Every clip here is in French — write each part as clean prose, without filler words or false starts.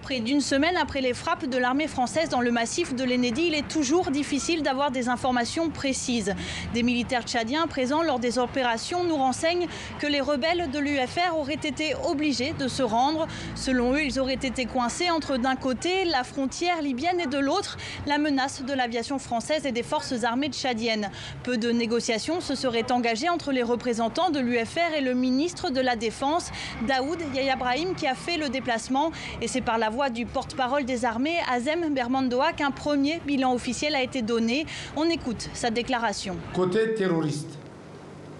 Près d'une semaine après les frappes de l'armée française dans le massif de l'Enedi, il est toujours difficile d'avoir des informations précises. Des militaires tchadiens présents lors des opérations nous renseignent que les rebelles de l'UFR auraient été obligés de se rendre. Selon eux, ils auraient été coincés entre d'un côté la frontière libyenne et de l'autre la menace de l'aviation française et des forces armées tchadiennes. Peu de négociations se seraient engagées entre les représentants de l'UFR et le ministre de la Défense, Daoud Yahya Brahim, qui a fait le déplacement. Et c'est par la voix du porte-parole des armées, Azem Bermandoa, qu'un premier bilan officiel a été donné. On écoute sa déclaration. Côté terroriste,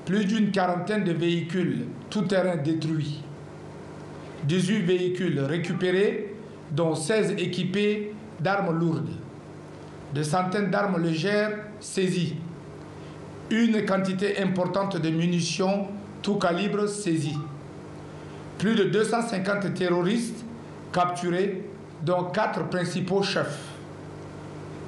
plus d'une quarantaine de véhicules tout-terrain détruits, 18 véhicules récupérés, dont 16 équipés d'armes lourdes, de centaines d'armes légères saisies, une quantité importante de munitions tout calibre saisies, plus de 250 terroristes capturés, dont 4 principaux chefs.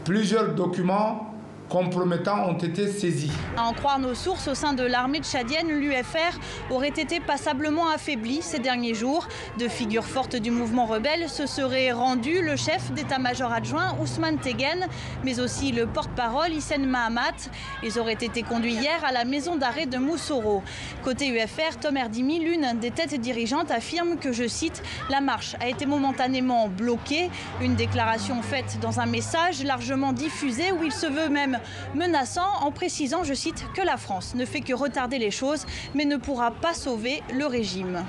Plusieurs documents compromettants ont été saisis. À en croire nos sources au sein de l'armée tchadienne, l'UFR aurait été passablement affaiblie ces derniers jours. De figures fortes du mouvement rebelle se seraient rendus le chef d'état-major adjoint Ousmane Tegen, mais aussi le porte-parole Hissène Mahamat. Ils auraient été conduits hier à la maison d'arrêt de Moussoro. Côté UFR, Tom Erdimi, l'une des têtes dirigeantes, affirme que, je cite, « la marche a été momentanément bloquée ». Une déclaration faite dans un message largement diffusé où il se veut même menaçant en précisant, je cite, que la France ne fait que retarder les choses mais ne pourra pas sauver le régime.